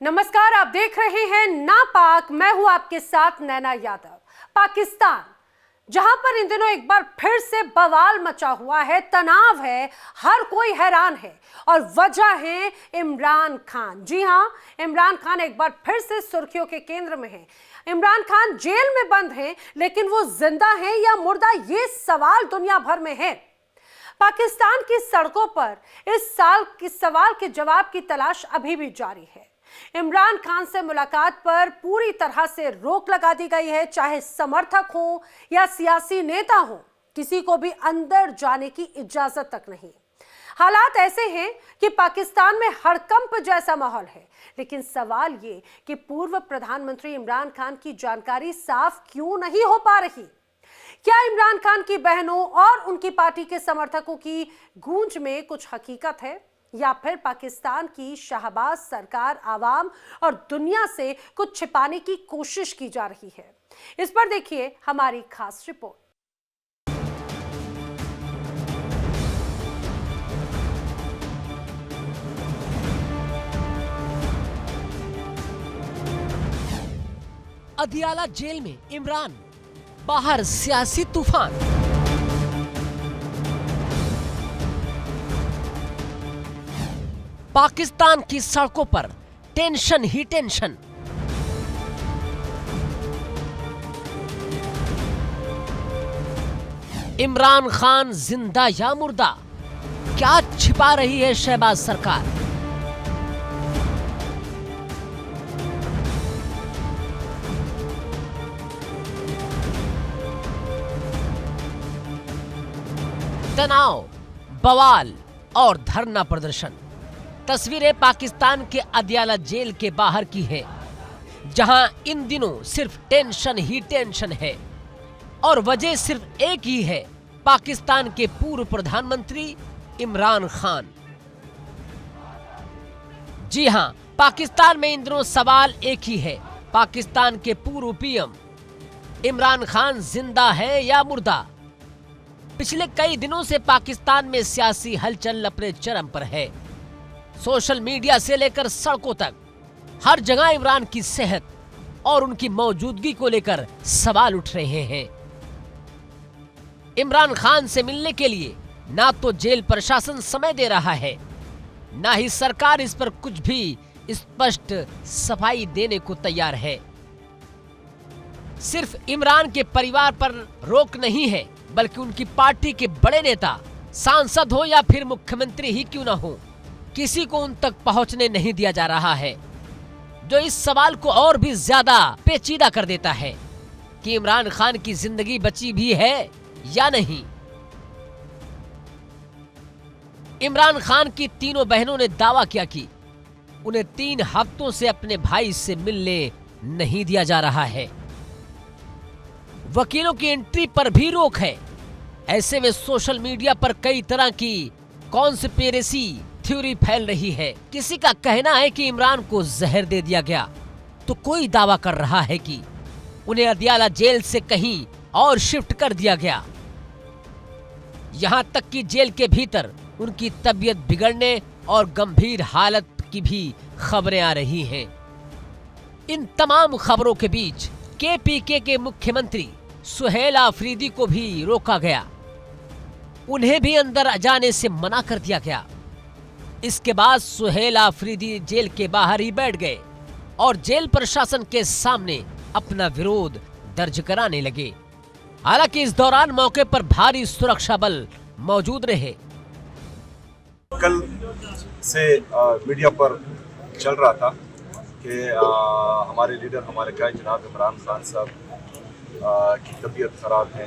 नमस्कार, आप देख रहे हैं नापाक। मैं हूं आपके साथ नैना यादव। पाकिस्तान जहां पर इन दिनों एक बार फिर से बवाल मचा हुआ है, तनाव है, हर कोई हैरान है और वजह है इमरान खान। जी हां, इमरान खान एक बार फिर से सुर्खियों के केंद्र में है। इमरान खान जेल में बंद हैं, लेकिन वो जिंदा हैं या मुर्दा, ये सवाल दुनिया भर में है। पाकिस्तान की सड़कों पर इस सवाल के जवाब की तलाश अभी भी जारी है। इमरान खान से मुलाकात पर पूरी तरह से रोक लगा दी गई है, चाहे समर्थक हो या सियासी नेता हो, किसी को भी अंदर जाने की इजाजत तक नहीं। हालात ऐसे हैं कि पाकिस्तान में हड़कंप जैसा माहौल है, लेकिन सवाल ये कि पूर्व प्रधानमंत्री इमरान खान की जानकारी साफ क्यों नहीं हो पा रही। क्या इमरान खान की बहनों और उनकी पार्टी के समर्थकों की गूंज में कुछ हकीकत है, या फिर पाकिस्तान की शहबाज सरकार आवाम और दुनिया से कुछ छिपाने की कोशिश की जा रही है? इस पर देखिए हमारी खास रिपोर्ट। अदियाला जेल में इमरान, बाहर सियासी तूफान। पाकिस्तान की सड़कों पर टेंशन ही टेंशन। इमरान खान जिंदा या मुर्दा, क्या छिपा रही है शहबाज सरकार? तनाव, बवाल और धरना प्रदर्शन। तस्वीरें पाकिस्तान के अदियाला जेल के बाहर की है, जहां इन दिनों सिर्फ टेंशन ही टेंशन है और वजह सिर्फ एक ही है, पाकिस्तान के पूर्व प्रधानमंत्री इमरान खान। जी हां, पाकिस्तान में इन दिनों सवाल एक ही है, पाकिस्तान के पूर्व पीएम इमरान खान जिंदा है या मुर्दा। पिछले कई दिनों से पाकिस्तान में सियासी हलचल अपने चरम पर है। सोशल मीडिया से लेकर सड़कों तक हर जगह इमरान की सेहत और उनकी मौजूदगी को लेकर सवाल उठ रहे हैं। इमरान खान से मिलने के लिए ना तो जेल प्रशासन समय दे रहा है, ना ही सरकार इस पर कुछ भी स्पष्ट सफाई देने को तैयार है। सिर्फ इमरान के परिवार पर रोक नहीं है, बल्कि उनकी पार्टी के बड़े नेता, सांसद हो या फिर मुख्यमंत्री ही क्यों ना हो, किसी को उन तक पहुंचने नहीं दिया जा रहा है, जो इस सवाल को और भी ज्यादा पेचीदा कर देता है कि इमरान खान की जिंदगी बची भी है या नहीं। इमरान खान की तीनों बहनों ने दावा किया कि उन्हें 3 हफ्तों से अपने भाई से मिलने नहीं दिया जा रहा है। वकीलों की एंट्री पर भी रोक है। ऐसे में सोशल मीडिया पर कई तरह की कॉन्स्पिरेसी थ्योरी फैल रही है। किसी का कहना है कि इमरान को जहर दे दिया गया, तो कोई दावा कर रहा है कि उन्हें अदियाला जेल से कहीं और शिफ्ट कर दिया गया। यहां तक कि जेल के भीतर उनकी तबीयत बिगड़ने और गंभीर हालत की भी खबरें आ रही हैं। इन तमाम खबरों के बीच केपीके के मुख्यमंत्री सुहेल आफरीदी को भी रोका गया, उन्हें भी अंदर जाने से मना कर दिया गया। इसके बाद सुहेल आफरीदी जेल के बाहर ही बैठ गए और जेल प्रशासन के सामने अपना विरोध दर्ज कराने लगे। हालांकि इस दौरान मौके पर भारी सुरक्षा बल मौजूद रहे। कल से मीडिया पर चल रहा था कि हमारे लीडर, हमारे कायद जनाब इमरान खान साहब की तबीयत खराब है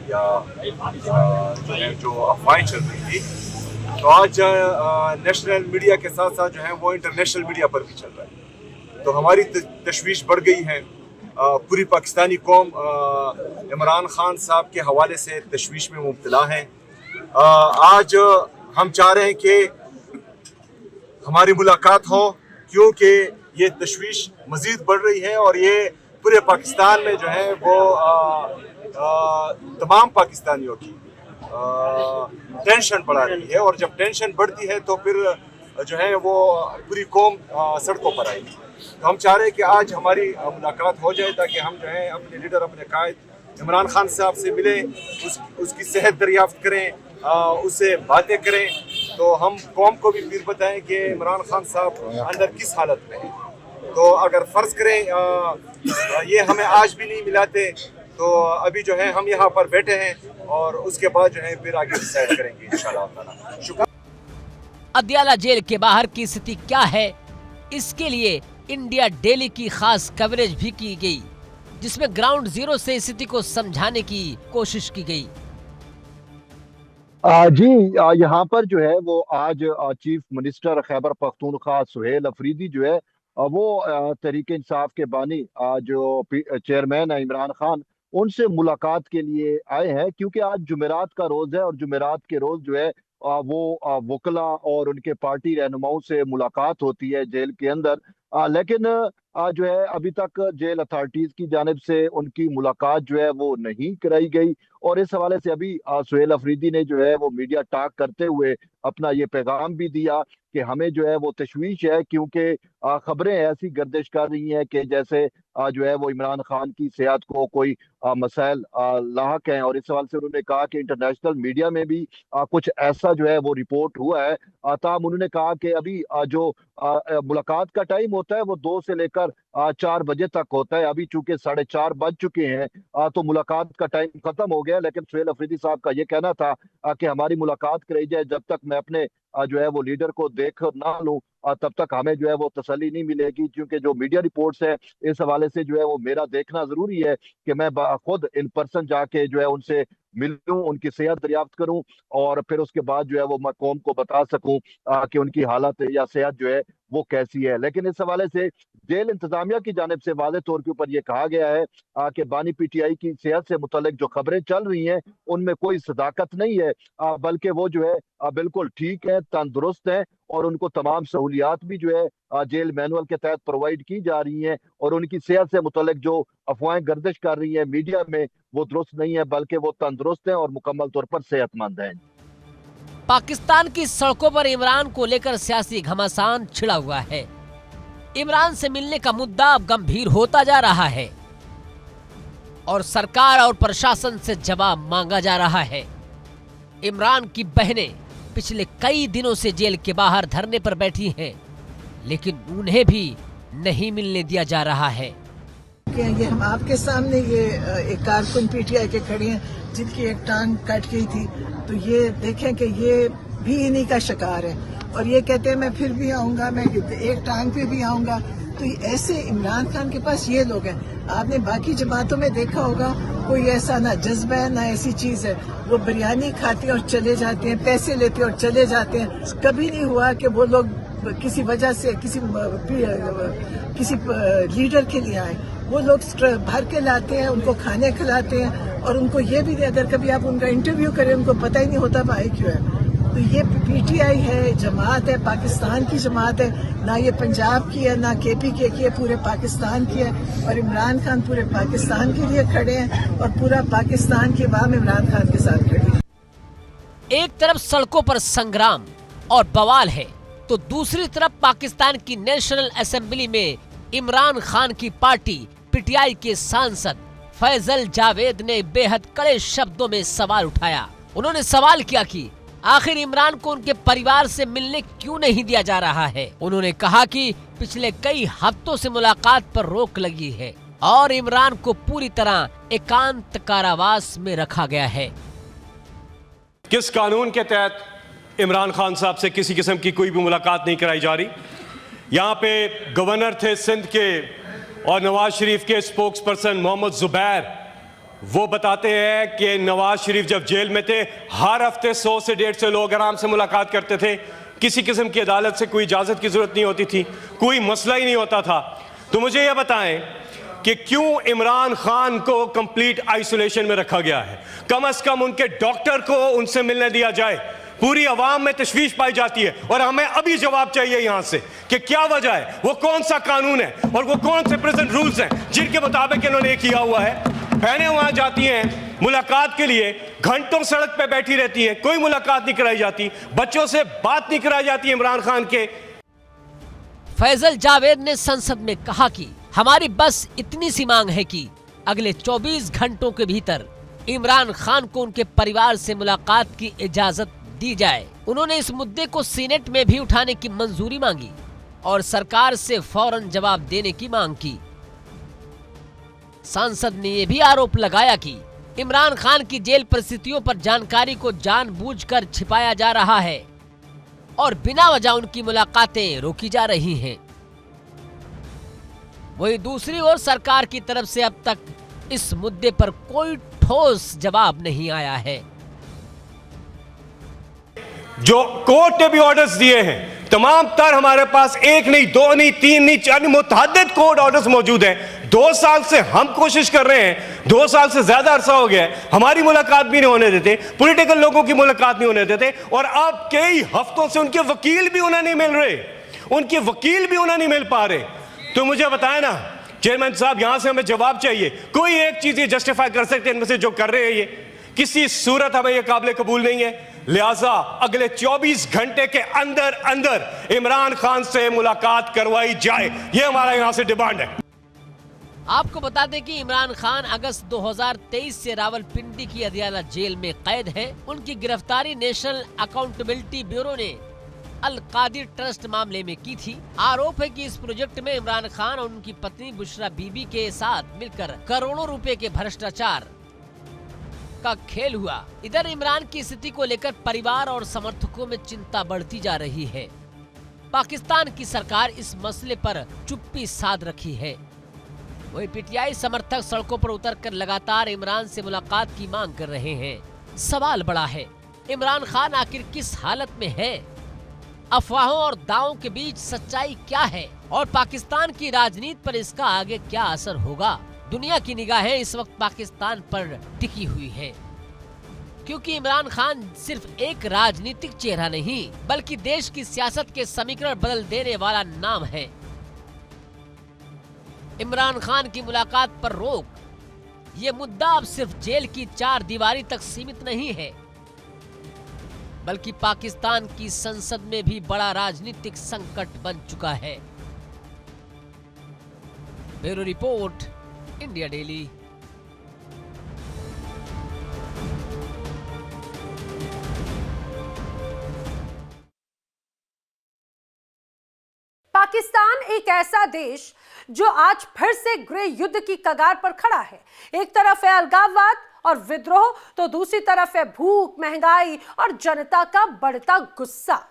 या जो अफवाहें चल रही थी, तो आज नेशनल मीडिया के साथ साथ जो है वो इंटरनेशनल मीडिया पर भी चल रहा है। तो हमारी तशवीश बढ़ गई है। पूरी पाकिस्तानी कौम इमरान खान साहब के हवाले से तशवीश में मुब्तला है। आज हम चाह रहे हैं कि हमारी मुलाकात हो, क्योंकि ये तशवीश मज़ीद बढ़ रही है और ये पूरे पाकिस्तान में जो है वो तमाम पाकिस्तानियों की टेंशन बढ़ा रही है। और जब टेंशन बढ़ती है तो फिर जो है वो पूरी कौम सड़कों पर आई। तो हम चाह रहे हैं कि आज हमारी मुलाकात हो जाए ताकि हम जो है अपने लीडर, अपने कायद इमरान खान साहब से मिलें, उसकी सेहत दरियाफ्त करें, उससे बातें करें, तो हम कौम को भी फिर बताएं कि इमरान खान साहब अंदर किस हालत में हैं। तो अगर फ़र्ज़ करें ये हमें आज भी नहीं मिलाते, तो अभी जो है हम यहाँ पर बैठे हैं और उसके बाद जो है फिर आगे डिसाइड करेंगे इंशाअल्लाह ताला। शुक्र। अदयाला जेल के बाहर की स्थिति क्या है, इसके लिए इंडिया डेली की खास कवरेज भी की गई, जिसमें ग्राउंड जीरो से स्थिति को समझाने की कोशिश की गई। जी, यहाँ पर जो है वो आज चीफ मिनिस्टर खैबर पख्तूनख्वा सुहेल अफरीदी जो है वो तहरीक इंसाफ के बानी जो चेयरमैन है इमरान खान, उनसे मुलाकात के लिए आए हैं, क्योंकि आज जुमेरात का रोज है और जुमेरात के रोज जो है वो वकला और उनके पार्टी रहनुमाओं से मुलाकात होती है जेल के अंदर। लेकिन जो है अभी तक जेल अथॉरिटीज की जानिब से उनकी मुलाकात जो है वो नहीं कराई गई, और इस हवाले से अभी सुहेल अफरीदी ने जो है वो मीडिया टॉक करते हुए अपना ये पैगाम भी दिया कि हमें जो है वो तशवीश है, क्योंकि खबरें ऐसी गर्दिश कर रही हैं कि जैसे जो है वो इमरान खान की सेहत को कोई मसाइल लाहक हैं, और इस सवाल से उन्होंने कहा कि इंटरनेशनल मीडिया में भी कुछ ऐसा जो है वो रिपोर्ट हुआ है। ताहम उन्होंने कहा कि अभी जो मुलाकात का टाइम होता है वो 2 से लेकर 4 बजे तक होता है। अभी चूंकि 4:30 बज चुके हैं तो मुलाकात का टाइम खत्म हो गया, लेकिन सुहेल अफरीदी साहब का ये कहना था कि हमारी मुलाकात कराई जाए, जब तक मैं अपने जो है वो लीडर को देख ना लूं तब तक हमें जो है वो तसल्ली नहीं मिलेगी, क्योंकि जो मीडिया रिपोर्ट्स है इस हवाले से जो है वो मेरा देखना जरूरी है कि मैं खुद इन पर्सन जाके जो है उनसे मिलूं, उनकी सेहत दरियाफ्त करूं, और फिर उसके बाद जो है वो मैं कौम को बता सकूं कि उनकी हालत या सेहत जो है वो कैसी है। लेकिन इस हवाले से जेल इंतजामिया की जानिब से वाज़े तौर के ऊपर यह कहा गया है कि बानी पीटीआई की सेहत से मुतल्लिक जो खबरें चल रही हैं उनमें कोई सदाकत नहीं है, बल्कि वो जो है बिल्कुल ठीक है, तंदुरुस्त है, और उनको तमाम सहूलियात भी जो है जेल मैनुअल के तहत प्रोवाइड की जा रही हैं, और उनकी सेहत से मुतल्लिक जो अफवाहें गर्दिश कर रही हैं मीडिया में वो दुरुस्त नहीं है, बल्कि वो तंदुरुस्त हैं और मुकम्मल तौर पर सेहतमंद हैं। पाकिस्तान की सड़कों पर इमरान को लेकर सियासी घमासान छिड़ा हुआ है। इमरान से मिलने का मुद्दा अब गंभीर होता जा रहा है और सरकार और प्रशासन से जवाब मांगा जा रहा है। इमरान की बहनें पिछले कई दिनों से जेल के बाहर धरने पर बैठी हैं, लेकिन उन्हें भी नहीं मिलने दिया जा रहा है। ये हम आपके सामने ये एक कारकुन पीटीआई के खड़े हैं जिनकी एक टांग कट गई थी, तो ये देखें कि ये भी इन्हीं का शिकार है, और ये कहते हैं मैं फिर भी आऊंगा, मैं एक टांग पे भी आऊंगा। तो ऐसे इमरान खान के पास ये लोग हैं। आपने बाकी जमातों में देखा होगा कोई ऐसा ना जज्बा है ना ऐसी चीज है, वो बिरयानी खाते हैं और चले जाते हैं, पैसे लेते हैं और चले जाते हैं। कभी नहीं हुआ कि वो लोग किसी वजह से किसी लीडर के लिए आए। वो लोग भर के लाते हैं, उनको खाने खिलाते हैं, और उनको ये भी अगर कभी आप उनका इंटरव्यू करें उनको पता ही नहीं होता भाई क्यों है। तो ये पीटीआई है, जमात है, पाकिस्तान की जमात है, ना ये पंजाब की है ना केपीके की है, पूरे पाकिस्तान की है। और इमरान खान पूरे पाकिस्तान के लिए खड़े हैं और पूरा पाकिस्तान की अवाम इमरान खान के साथ खड़ी है। एक तरफ सड़कों पर संग्राम और बवाल है, तो दूसरी तरफ पाकिस्तान की नेशनल असेंबली में इमरान खान की पार्टी पीटीआई के सांसद फैजल जावेद ने बेहद कड़े शब्दों में सवाल उठाया। उन्होंने सवाल किया कि आखिर इमरान को उनके परिवार से मिलने क्यों नहीं दिया जा रहा है। उन्होंने कहा कि पिछले कई हफ्तों से मुलाकात पर रोक लगी है और इमरान को पूरी तरह एकांत कारावास में रखा गया है। किस कानून के तहत इमरान खान साहब से किसी किस्म की कोई भी मुलाकात नहीं कराई जा रही? यहाँ पे गवर्नर थे सिंध के और नवाज शरीफ के स्पोक्स पर्सन मोहम्मद जुबैर, वो बताते हैं कि नवाज शरीफ जब जेल में थे हर हफ्ते 100 से 150 लोग आराम से मुलाकात करते थे, किसी किस्म की अदालत से कोई इजाज़त की ज़रूरत नहीं होती थी, कोई मसला ही नहीं होता था। तो मुझे ये बताएं कि क्यों इमरान खान को कंप्लीट आइसोलेशन में रखा गया है? कम से कम उनके डॉक्टर को उनसे मिलने दिया जाए। पूरी अवाम में तशवीश पाई जाती है और हमें अभी जवाब चाहिए यहाँ से कि क्या वजह है, वो कौन सा कानून है और वो कौन से प्रेजेंट रूल्स हैं जिनके मुताबिक इन्होंने किया हुआ है। बहनें वहाँ जाती हैं मुलाकात के लिए घंटों सड़क पे बैठी रहती हैं, कोई मुलाकात नहीं कराई जाती, बच्चों से बात नहीं कराई जाती इमरान खान के। फैजल जावेद ने संसद में कहा कि हमारी बस इतनी सी मांग है कि अगले 24 घंटों के भीतर इमरान खान को उनके परिवार से मुलाकात की इजाजत दी जाए। उन्होंने इस मुद्दे को सीनेट में भी उठाने की मंजूरी मांगी और सरकार से फौरन जवाब देने की मांग की। सांसद ने यह भी आरोप लगाया कि इमरान खान की जेल परिस्थितियों पर जानकारी को जानबूझकर छिपाया जा रहा है और बिना वजह उनकी मुलाकातें रोकी जा रही हैं। वहीं दूसरी ओर सरकार की तरफ से अब तक इस मुद्दे पर कोई ठोस जवाब नहीं आया है। जो कोर्ट ने भी ऑर्डर्स दिए हैं, तमाम तर हमारे पास एक नहीं, दो नहीं, तीन नहीं, चार नहीं, मुतअद्दिद कोर्ट ऑर्डर्स मौजूद हैं। 2 साल से हम कोशिश कर रहे हैं, 2 साल से ज्यादा अरसा हो गया है, हमारी मुलाकात भी नहीं होने देते, पॉलिटिकल लोगों की मुलाकात नहीं होने देते, और अब कई हफ्तों से उनके वकील भी उन्हें नहीं मिल रहे, उनके वकील भी उन्हें नहीं मिल पा रहे। तो मुझे बताएं ना चेयरमैन साहब, यहां से हमें जवाब चाहिए, कोई एक चीज ये जस्टिफाई कर सकते हैं इनमें से जो कर रहे हैं, ये किसी सूरत हमें ये काबिल कबूल नहीं है। लिहाजा अगले 24 घंटे के अंदर अंदर इमरान खान से मुलाकात करवाई जाए, ये हमारा यहां से डिमांड है। आपको बता दें कि इमरान खान अगस्त 2023 से रावलपिंडी की अदियाला जेल में कैद हैं। उनकी गिरफ्तारी नेशनल अकाउंटेबिलिटी ब्यूरो ने अल कादिर ट्रस्ट मामले में की थी। आरोप है कि इस प्रोजेक्ट में इमरान खान और उनकी पत्नी बुशरा बीबी के साथ मिलकर करोड़ों रुपए के भ्रष्टाचार का खेल हुआ। इधर इमरान की स्थिति को लेकर परिवार और समर्थकों में चिंता बढ़ती जा रही है। पाकिस्तान की सरकार इस मसले पर चुप्पी साध रखी है। वही पीटीआई समर्थक सड़कों पर उतरकर लगातार इमरान से मुलाकात की मांग कर रहे हैं। सवाल बड़ा है, इमरान खान आखिर किस हालत में है? अफवाहों और दावों के बीच सच्चाई क्या है और पाकिस्तान की राजनीति पर इसका आगे क्या असर होगा? दुनिया की निगाहें इस वक्त पाकिस्तान पर टिकी हुई है, क्योंकि इमरान खान सिर्फ एक राजनीतिक चेहरा नहीं बल्कि देश की सियासत के समीकरण बदल देने वाला नाम है। इमरान खान की मुलाकात पर रोक, ये मुद्दा अब सिर्फ जेल की 4 दीवारी तक सीमित नहीं है, बल्कि पाकिस्तान की संसद में भी बड़ा राजनीतिक संकट बन चुका है। Bureau report, India daily. Pakistan एक ऐसा देश जो आज फिर से गृह युद्ध की कगार पर खड़ा है। एक तरफ है अलगाववाद और विद्रोह, तो दूसरी तरफ है भूख, महंगाई और जनता का बढ़ता गुस्सा।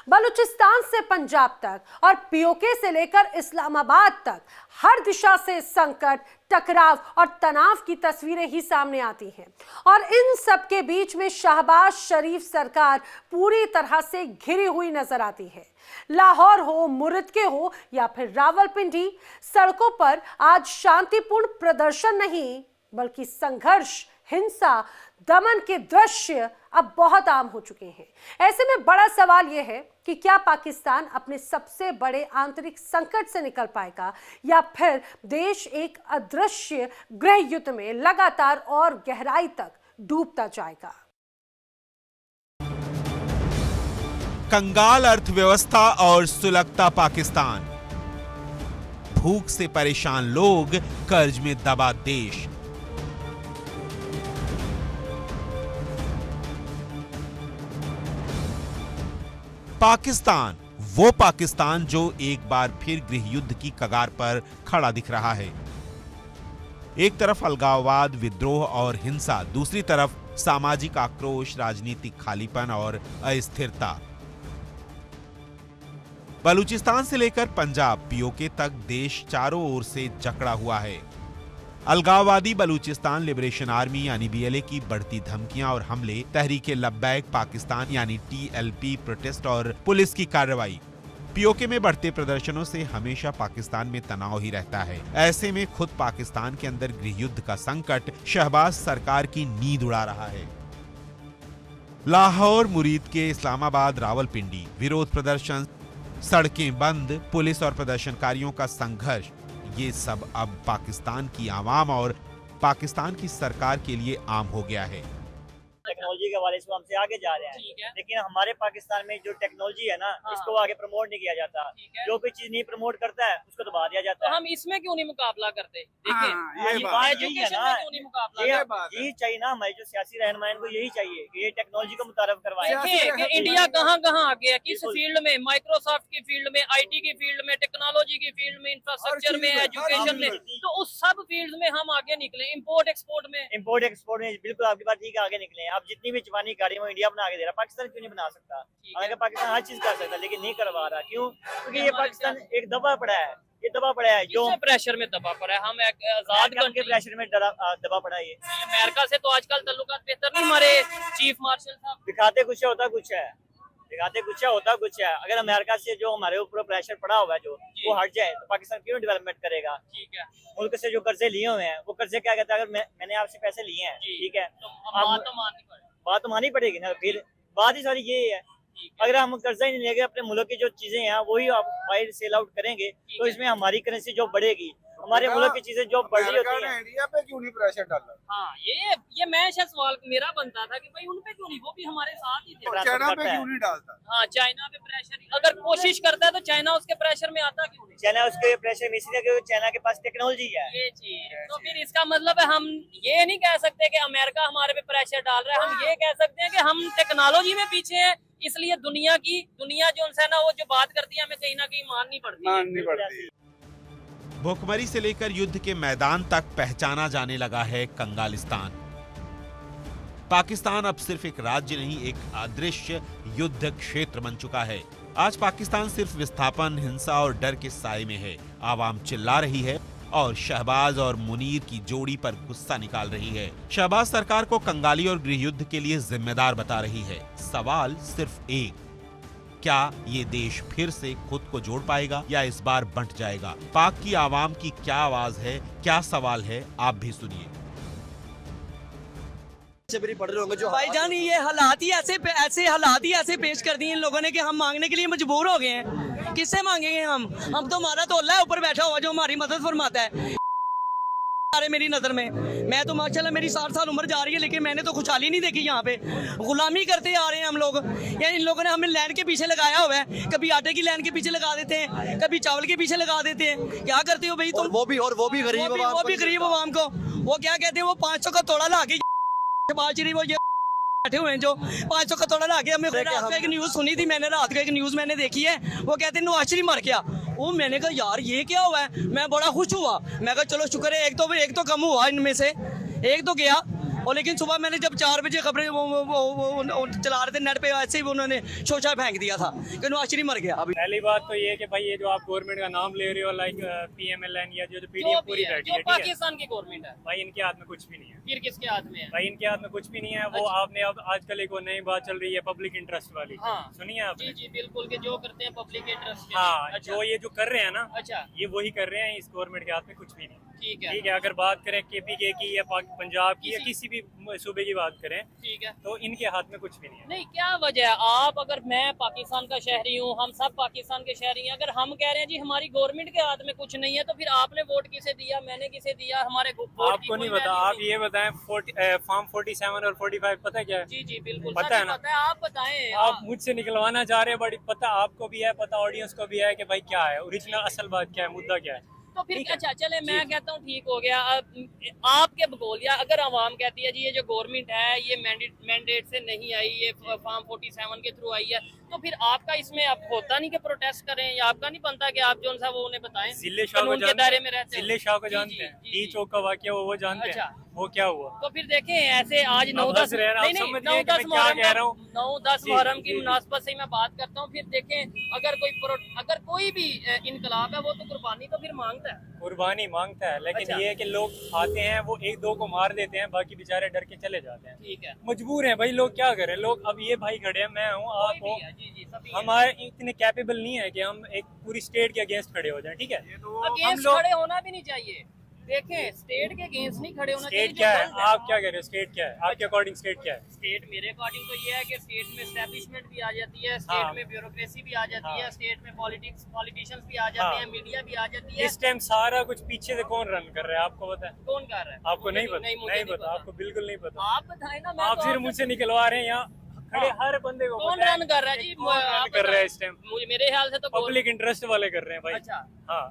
बलूचिस्तान से पंजाब तक और पीओके से लेकर इस्लामाबाद तक हर दिशा से संकट, टकराव और तनाव की तस्वीरें ही सामने आती हैं। और इन सब के बीच में शहबाज शरीफ सरकार पूरी तरह से घिरी हुई नजर आती है। लाहौर हो, मुर्दके हो या फिर रावलपिंडी, सड़कों पर आज शांतिपूर्ण प्रदर्शन नहीं बल्कि संघर्ष, हिंसा, दमन के दृश्य अब बहुत आम हो चुके हैं। ऐसे में बड़ा सवाल यह है कि क्या पाकिस्तान अपने सबसे बड़े आंतरिक संकट से निकल पाएगा या फिर देश एक अदृश्य गृह युद्ध में लगातार और गहराई तक डूबता जाएगा। कंगाल अर्थव्यवस्था और सुलगता पाकिस्तान, भूख से परेशान लोग, कर्ज में दबा देश। पाकिस्तान, वो पाकिस्तान जो एक बार फिर गृह युद्ध की कगार पर खड़ा दिख रहा है। एक तरफ अलगाववाद, विद्रोह और हिंसा, दूसरी तरफ सामाजिक आक्रोश, राजनीतिक खालीपन और अस्थिरता। बलूचिस्तान से लेकर पंजाब, पीओके तक देश चारों ओर से जकड़ा हुआ है। अलगाववादी बलूचिस्तान लिबरेशन आर्मी यानी बीएलए की बढ़ती धमकियां और हमले, तहरीके लब्बैक पाकिस्तान यानी टीएलपी प्रोटेस्ट और पुलिस की कार्रवाई। पीओके में बढ़ते प्रदर्शनों से हमेशा पाकिस्तान में तनाव ही रहता है। ऐसे में खुद पाकिस्तान के अंदर गृह युद्ध का संकट शहबाज सरकार की नींद उड़ा रहा है। लाहौर, मुरीद के इस्लामाबाद, रावलपिंडी, विरोध प्रदर्शन, सड़कें बंद, पुलिस और प्रदर्शनकारियों का संघर्ष, ये सब अब पाकिस्तान की आवाम और पाकिस्तान की सरकार के लिए आम हो गया है। टेक्नोलॉजी के हवाले से हमसे आगे जा रहे हैं, लेकिन हमारे पाकिस्तान में जो टेक्नोलॉजी है ना, इसको आगे प्रमोट नहीं किया जाता। जो कोई चीज नहीं प्रमोट करता है उसको दबा दिया जाता है। तो हम इसमें क्यों नहीं मुकाबला करते? देखिए यही चाहिए ना, हमारे जो सियासी रहनुमाई को यही चाहिए कि ये टेक्नोलॉजी को मुतारफ करवाए। देखिए कि इंडिया कहाँ कहाँ आगे है, किस फील्ड में, माइक्रोसॉफ्ट की फील्ड में, IT की फील्ड में, टेक्नोलॉजी की फील्ड में, इंफ्रास्ट्रक्चर में, एजुकेशन में, तो उस सब फील्ड में हम आगे निकले। इम्पोर्ट एक्सपोर्ट में बिल्कुल आपकी बात ठीक है, आगे निकले हैं। आप जितनी भी जवानी कर रही है वो इंडिया बना के दे रहा है, पाकिस्तान क्यों नहीं बना सकता? हालांकि पाकिस्तान हर चीज कर सकता है, लेकिन नहीं करवा रहा। क्यों? क्योंकि ये पाकिस्तान एक दबा पड़ा है, जो प्रेशर में दबा पड़ा है। हम एक आजाद के प्रेशर में दबा पड़ा है। ये अमेरिका से तो आजकल ताल्लुकात बेहतर नहीं हमारे चीफ मार्शल साहब। दिखाते कुछ है, होता कुछ है। होता कुछ है। अगर अमेरिका से जो हमारे ऊपर प्रेशर पड़ा हुआ है, जो वो हट जाए तो पाकिस्तान क्यों डेवलपमेंट करेगा? ठीक है। मुल्क से जो कर्जे लिए हुए हैं, वो कर्जे क्या कहता है? अगर मैंने आपसे पैसे लिए हैं, ठीक है, बात तो माननी पड़ेगी ना। फिर बात ही सारी ये है, अगर हम कर्जा ही नहीं लेंगे, अपने मुल्क की जो चीजें हैं वही आप बाहर सेल आउट करेंगे, तो इसमें हमारी करेंसी जो बढ़ेगी, हमारे मुल्क की चीजें जो बढ़ी होती है। इंडिया पे क्यों नहीं प्रेशर डाला? हाँ, ये मैं सवाल मेरा बनता था कि भाई उन पे क्यों नहीं, वो भी हमारे साथ ही थे। चाइना पे क्यों नहीं डालता? हाँ, चाइना पे प्रेशर अगर कोशिश करता है तो चाइना उसके प्रेशर में आता क्यों नहीं? चाइना उसके प्रेशर में इसलिए क्योंकि चाइना के पास टेक्नोलॉजी है। ये चीज तो फिर इसका मतलब है हम ये नहीं कह सकते कि अमेरिका हमारे पे प्रेशर डाल रहा है। हम ये कह सकते हैं कि हम टेक्नोलॉजी में पीछे हैं, इसलिए दुनिया जो है ना, वो जो बात करती है हमें कहीं ना कहीं माननी पड़ती है। भुखमरी से लेकर युद्ध के मैदान तक पहचाना जाने लगा है कंगालिस्तान। पाकिस्तान अब सिर्फ एक राज्य नहीं, एक अदृश्य युद्ध क्षेत्र बन चुका है। आज पाकिस्तान सिर्फ विस्थापन, हिंसा और डर के साए में है। आवाम चिल्ला रही है और शहबाज और मुनीर की जोड़ी पर गुस्सा निकाल रही है। शहबाज सरकार को कंगाली और गृह युद्ध के लिए जिम्मेदार बता रही है। सवाल सिर्फ एक, क्या ये देश फिर से खुद को जोड़ पाएगा या इस बार बंट जाएगा? पाक की आवाम की क्या आवाज है, क्या सवाल है, आप भी सुनिए। भाईजान, ये हालात ही ऐसे पेश कर दिए इन लोगों ने कि हम मांगने के लिए मजबूर हो गए हैं। किससे मांगेंगे हम तो हमारा तो अल्लाह ऊपर बैठा हुआ जो हमारी मदद फरमाता है। मेरी नजर में मैं तो माशाल्लाह मेरी 60 साल उम्र जा रही है, लेकिन मैंने तो खुशहाली नहीं देखी। यहाँ पे गुलामी करते आ रहे हैं हम लोग। यानी इन लोगों ने हमें लाइन के पीछे लगाया हुआ है। कभी आटे की लाइन के पीछे लगा देते हैं, कभी चावल के पीछे लगा देते हैं। क्या करते हो भाई तुम? वो भी गरीब आवाम को वो क्या कहते हैं, वो 500 का तोड़ा ला के वो ये बैठे हुए हैं जो 500 का तोड़ा ला के हमें। रात को एक न्यूज सुनी थी मैंने, रात को एक न्यूज मैंने देखी है, वो कहते हैं नवाज शरीफ मर गया। वो मैंने कहा यार ये क्या हुआ है, मैं बड़ा खुश हुआ। मैं कहा चलो शुक्र है एक तो कम हुआ इनमें से, एक तो गया। और लेकिन सुबह मैंने जब 4 बजे खबरें वो चला रहे थे नेट पे, ऐसे ही उन्होंने शोशा फेंक दिया था कि नवाज शरीफ मर गया। पहली बात तो ये कि भाई ये जो आप गवर्नमेंट का नाम ले रहे हो, लाइक PMLN या जो PDM पूरी बैठी है, पाकिस्तान की गवर्नमेंट है भाई, इनके हाथ में कुछ भी नहीं है। फिर किसके हाथ में है? भाई इनके हाथ में कुछ भी नहीं है। वो आपने अब आजकल एक नई बात चल रही है पब्लिक इंटरेस्ट वाली, सुनिए आप? जी बिल्कुल, के जो करते हैं पब्लिक इंटरेस्ट। हाँ, जो ये जो कर रहे हैं ना, अच्छा, ये वही कर रहे हैं। इस गवर्नमेंट के हाथ में कुछ भी नहीं। ठीक है। अगर बात करें KPK की या पंजाब की या किसी भी सूबे की बात करें, ठीक है, तो इनके हाथ में कुछ भी नहीं है। नहीं, क्या वजह है? आप अगर मैं पाकिस्तान का शहरी हूँ, हम सब पाकिस्तान के शहरी हैं, अगर हम कह रहे हैं जी हमारी गवर्नमेंट के हाथ में कुछ नहीं है, तो फिर आपने वोट किसे दिया, मैंने किसे दिया? हमारे आपको नहीं पता? आप ये बताएं, फॉर्म 47 और 45 पता क्या है? जी बिल्कुल पता है ना? आप बताएं। आप मुझसे निकलवाना चाह रहे हैं, बड़ी पता आपको भी है, पता ऑडियंस को भी है कि भाई क्या है ओरिजिनल असल बात, क्या है, मुद्दा क्या है। तो फिर अच्छा चले, मैं कहता हूँ ठीक हो गया। आपके बगौलिया अगर आवाम कहती है जी ये जो गवर्नमेंट है ये मैंडेट से नहीं आई, ये फॉर्म 47 के थ्रू आई है, तो फिर आपका इसमें अब होता नहीं कि प्रोटेस्ट करें, या आपका नहीं बनता कि आप जो सा वो उन्हें बताएं? जिले शाह को के दायरे में रहते हैं। जिले शाह को जानते हैं, टी चौक का वाकया वो जानते हैं, वो क्या हुआ? तो फिर देखें ऐसे आज 9-10 मुहर्रम की मुनासबत से मैं बात करता हूँ। फिर देखें अगर कोई भी इनकलाब है वो तो कुर्बानी तो फिर मांगता है, कुर्बानी मांगता है, लेकिन ये है कि लोग आते हैं वो 1-2 को मार देते हैं, बाकी बेचारे डर के चले जाते हैं। ठीक है, मजबूर हैं भाई लोग, क्या करें लोग। अब ये भाई खड़े हैं, मैं हूँ, आप हो, हमारे इतने कैपेबल नहीं है कि हम एक पूरी स्टेट के अगेंस्ट खड़े हो जाए। ठीक है, अगेंस्ट खड़े होना भी नहीं चाहिए। देखें स्टेट के अगेंस्ट नहीं खड़े होना स्टेट क्या है? आप क्या कह रहे हो? स्टेट क्या है आपके अकॉर्डिंग? स्टेट क्या है? स्टेट मेरे अकॉर्डिंग तो ये है कि स्टेट में एस्टेब्लिशमेंट भी आ जाती है, स्टेट में ब्यूरोक्रेसी भी आ जाती है, स्टेट में पॉलिटिशियंस भी आ जाते हैं, मीडिया भी आ जाती है। इस टाइम सारा कुछ पीछे से कौन रन कर रहा है आपको पता है? कौन कर रहा है? आपको नहीं पता? नहीं पता आपको, बिल्कुल नहीं पता। आप बताएं ना। आप सिर्फ मुझसे निकलवा रहे हैं, यहाँ खड़े हर बंदे को कौन रन कर रहा है जी? रन कर रहा है इस टाइम? मेरे ख्याल से तो पब्लिक इंटरेस्ट वाले कर रहे हैं भाई। अच्छा हाँ,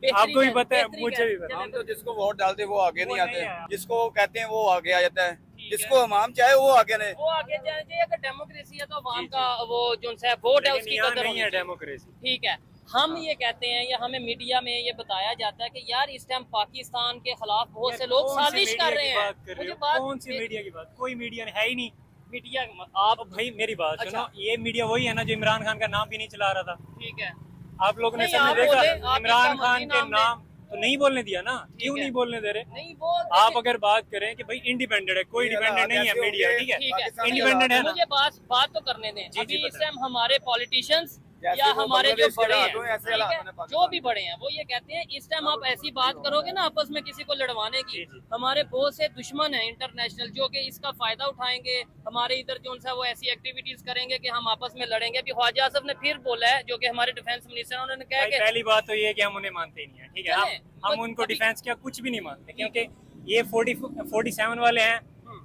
आपको भी पता है, मुझे भी पता है। हम तो जिसको वोट डालते हैं वो आगे नहीं आते, जिसको कहते हैं वो आगे आ जाता है, जिसको हम चाहे वो आगे नहीं। वो आगे जाए। अगर डेमोक्रेसी है तो अवाम का वो जो सा वोट है उसकी कदर नहीं है डेमोक्रेसी। ठीक है, हम ये कहते हैं या हमें मीडिया में ये बताया जाता है कि यार इस टाइम पाकिस्तान के खिलाफ बहुत से लोग साजिश कर रहे हैं। मुझे बात कौन सी मीडिया की बात? कोई मीडिया है ही नहीं। मीडिया आप भाई मेरी बात सुनो, ये मीडिया वही है ना जो इमरान खान का नाम भी नहीं चला रहा था। ठीक है, आप लोगों ने नहीं, सबने आप देखा बोले, आप इमरान इसका खान के नाम नाम तो नहीं बोलने दिया ना। क्यों नहीं बोलने दे रहे? नहीं बोल। आप अगर बात करें कि भाई इंडिपेंडेंट है, कोई डिपेंडेंट नहीं है मीडिया, ठीक है, इंडिपेंडेंट है ना। मुझे बात तो करने दें। अभी इस टाइम हमारे पॉलिटिशियंस या हमारे जो बांग्लादेश के बड़े हालात हो, हैं, ऐसे ठीक हालात है, होने जो भी बड़े हैं वो ये कहते हैं इस टाइम आप ऐसी बात करोगे ना आपस में किसी को लड़वाने की, हमारे बहुत से दुश्मन हैं इंटरनेशनल जो कि इसका फायदा उठाएंगे, हमारे इधर जो सा वो ऐसी एक्टिविटीज करेंगे कि हम आपस में लड़ेंगे। अभी ख्वाजा आसफ ने फिर बोला है, जो कि हमारे डिफेंस मिनिस्टर हैं, उन्होंने कहा कि पहली बात तो ये है कि हम उन्हें मानते ही नहीं है, ठीक है। हम उनको डिफेंस क्या कुछ भी नहीं मानते, क्योंकि ये 47 वाले हैं,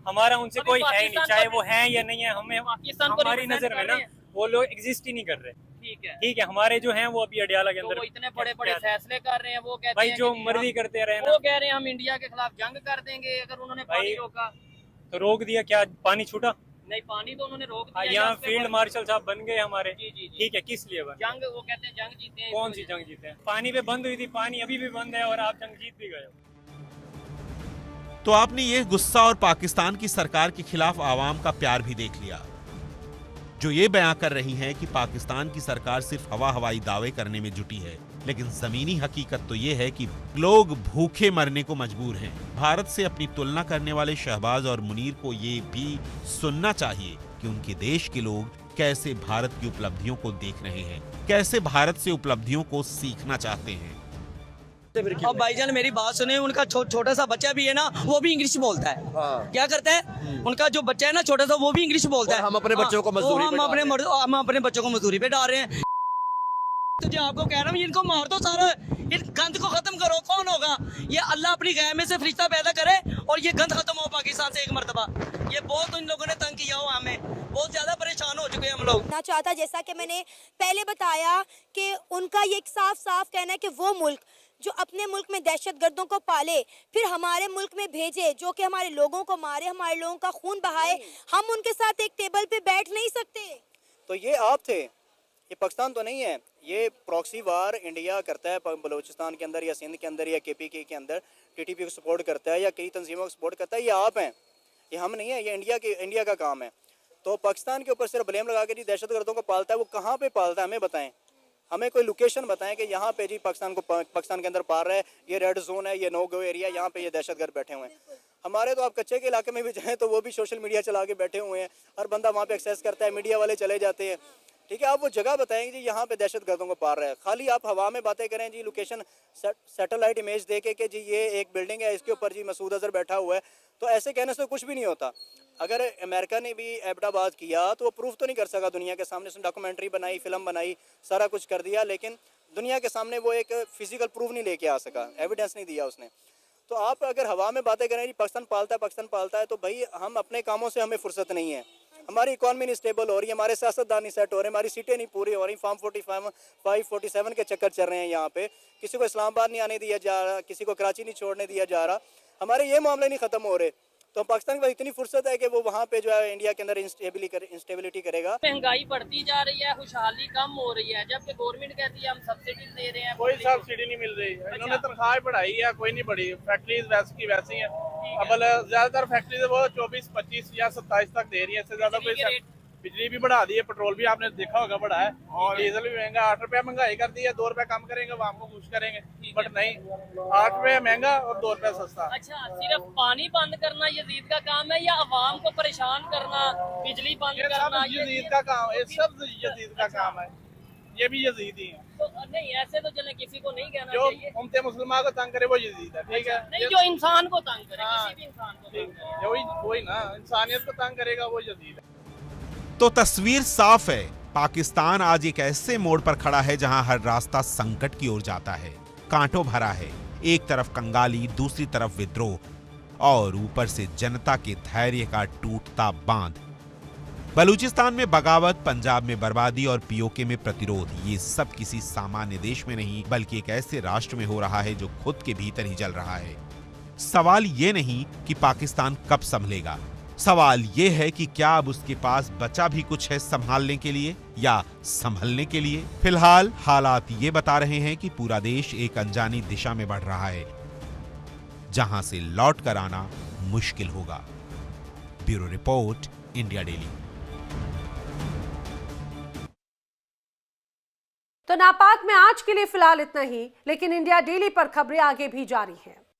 हमारा उनसे कोई है ही नहीं, चाहे वो हैं या नहीं है। हमें हमारी नजर में ना वो लोग एग्जिस्ट ही नहीं कर रहे। ठीक है, हमारे जो हैं वो अभी अडियाला के अंदर वो इतने बड़े बड़े फैसले कर रहे हैं। वो कहते भाई हैं जो कि मर्जी करते रहे ना। वो कह रहे हैं हम इंडिया के खिलाफ जंग कर देंगे अगर उन्होंने पानी रोका। तो रोक दिया, क्या पानी छूटा? नहीं, पानी तो उन्होंने रोक दिया। यहाँ फील्ड मार्शल साहब बन गए हमारे। जी। ठीक है, किस लिए बन? जंग, वो कहते हैं जंग जीते हैं। कौन सी जंग जीते हैं? पानी पे बंद हुई थी, पानी अभी भी बंद है और आप जंग जीत भी गए हो। तो आपने ये गुस्सा और पाकिस्तान की सरकार के खिलाफ आवाम का प्यार भी देख लिया, जो ये बयां कर रही हैं कि पाकिस्तान की सरकार सिर्फ हवाई दावे करने में जुटी है, लेकिन जमीनी हकीकत तो ये है कि लोग भूखे मरने को मजबूर हैं। भारत से अपनी तुलना करने वाले शहबाज और मुनीर को ये भी सुनना चाहिए कि उनके देश के लोग कैसे भारत की उपलब्धियों को देख रहे हैं, कैसे भारत से उपलब्धियों को सीखना चाहते हैं। अब भाईजान मेरी बात सुने, उनका छोटा सा बच्चा भी है ना, वो भी इंग्लिश बोलता है। क्या करता है उनका जो बच्चा है ना छोटा सा, वो भी इंग्लिश बोलता है। हम अपने बच्चों को मजदूरी पे हम अपने बच्चों को मजदूरी पे डाल रहे हैं। तो जो आपको कह रहा हूँ, इनको मार दो सारा, इन गंद को खत्म करो। कौन होगा ये? अल्लाह अपनी गाय में से फरिश्ता पैदा करे और ये गंद खत्म हो पाकिस्तान से एक मरतबा। ये बहुत इन लोगों ने तंग किया हुआ, हमें बहुत ज्यादा परेशान हो चुके हैं हम लोग। ना चाहता, जैसा कि मैंने पहले बताया कि उनका ये साफ साफ कहना है कि वो मुल्क जो अपने मुल्क में दहशतगर्दों को पाले, फिर हमारे मुल्क में भेजे, जो कि हमारे लोगों को मारे, हमारे लोगों का खून बहाए, हम उनके साथ एक टेबल पे बैठ नहीं सकते। तो ये आप थे, ये पाकिस्तान तो नहीं है। ये प्रॉक्सी वार इंडिया करता है बलूचिस्तान के अंदर या सिंध के अंदर या KPK के अंदर, TTP को सपोर्ट करता है या कई तंजीमों को सपोर्ट करता है। ये आप हैं, ये हम नहीं है, ये इंडिया का काम है। तो पाकिस्तान के ऊपर सिर्फ ब्लेम लगा के जी दहशतगर्दों को पालता है, वो कहाँ पे पालता है हमें बताएं। हमें कोई लोकेशन बताएं कि यहाँ पे जी पाकिस्तान के अंदर पाल रहा है, ये रेड जोन है, ये नो गो एरिया, यहाँ पे ये दहशतगर्द बैठे हुए हैं। हमारे तो आप कच्चे के इलाके में भी जाएँ तो वो भी सोशल मीडिया चला के बैठे हुए हैं, हर बंदा वहाँ पे एक्सेस करता है, मीडिया वाले चले जाते हैं। ठीक है, आप वो जगह बताएंगे जी यहाँ पे दहशतगर्दों को पार रहा है। खाली आप हवा में बातें करें जी, लोकेशन सैटेलाइट इमेज दे के जी ये एक बिल्डिंग है, इसके ऊपर जी मसूद अजहर बैठा हुआ है, तो ऐसे कहने से कुछ भी नहीं होता। अगर अमेरिका ने भी एबटाबाद किया तो वो प्रूफ तो नहीं कर सका दुनिया के सामने। उसने डॉक्यूमेंट्री बनाई, फिल्म बनाई, सारा कुछ कर दिया, लेकिन दुनिया के सामने वो एक फिजिकल प्रूफ नहीं लेके आ सका, एविडेंस नहीं दिया उसने। तो आप अगर हवा में बातें करें जी पाकिस्तान पालता है, तो भाई हम अपने कामों से हमें फुर्सत नहीं है। हमारी इकॉनमी नहीं स्टेबल हो रही है, हमारे सियासतदान नहीं सेट हो रहे, हमारी सीटें नहीं पूरी हो रही, फॉर्म 47 के चक्कर चल रहे हैं यहाँ पे। किसी को इस्लामाबाद नहीं आने दिया जा रहा, किसी को कराची नहीं छोड़ने दिया जा रहा, हमारे ये मामले नहीं ख़त्म हो रहे। तो पाकिस्तान के पास इतनी फुर्सत है कि वो वहाँ पे जो है इंडिया के अंदर इंस्टेबिलिटी करेगा। महंगाई बढ़ती जा रही है, खुशहाली कम हो रही है, जबकि गवर्नमेंट कहती है हम सब्सिडी दे रहे हैं। कोई सब्सिडी नहीं मिल रही है। इन्होंने तनख्वाह बढ़ाई है, कोई नहीं बढ़ी। फैक्ट्रीज वैसी की वैसी हैं। अब ज्यादातर फैक्ट्रीज वो 24, 25 या 27 तक दे रही है, इससे ज्यादा कोई। बिजली भी बढ़ा दी है, पेट्रोल भी आपने देखा होगा बढ़ा है, और डीजल भी महंगा। 8 रुपया महंगाई कर दी है, 2 रुपया कम करेंगे वो हमको खुश करेंगे, बट नहीं, 8 रुपया महंगा और 2 रुपया सस्ता। अच्छा, सिर्फ पानी बंद करना यजीद का काम है या अवाम को परेशान करना, बिजली बंद करना? यजीद का काम है, सब यजीद का काम है, ये भी यजीद ही है। तो नहीं, ऐसे तो चले, किसी को नहीं कहना जो चाहिए। उम्मते मुसलमान को तंग करे वो यजीद है, ठीक है। नहीं, जो इंसान को तंग करे, हाँ, किसी भी इंसान को तंग करे। वही ना, इंसानियत को तंग करेगा वो यजीद है। तो तस्वीर साफ है, पाकिस्तान आज एक ऐसे मोड़ पर खड़ा है जहां हर रास्ता संकट की ओर जाता है। कांटों भरा है, एक तरफ कंगाली, दूसरी तरफ विद्रोह और ऊपर से जनता के धैर्य का टूटता बांध। बलूचिस्तान में बगावत, पंजाब में बर्बादी और पीओके में प्रतिरोध, ये सब किसी सामान्य देश में नहीं बल्कि एक ऐसे राष्ट्र में हो रहा है जो खुद के भीतर ही जल रहा है। सवाल ये नहीं कि पाकिस्तान कब संभलेगा, सवाल ये है कि क्या अब उसके पास बचा भी कुछ है संभालने के लिए या संभलने के लिए। फिलहाल हालात ये बता रहे हैं कि पूरा देश एक अनजानी दिशा में बढ़ रहा है जहां से लौट कर आना मुश्किल होगा। Bureau report, India daily. तो नापाक में आज के लिए फिलहाल इतना ही, लेकिन इंडिया डेली पर खबरें आगे भी जारी हैं।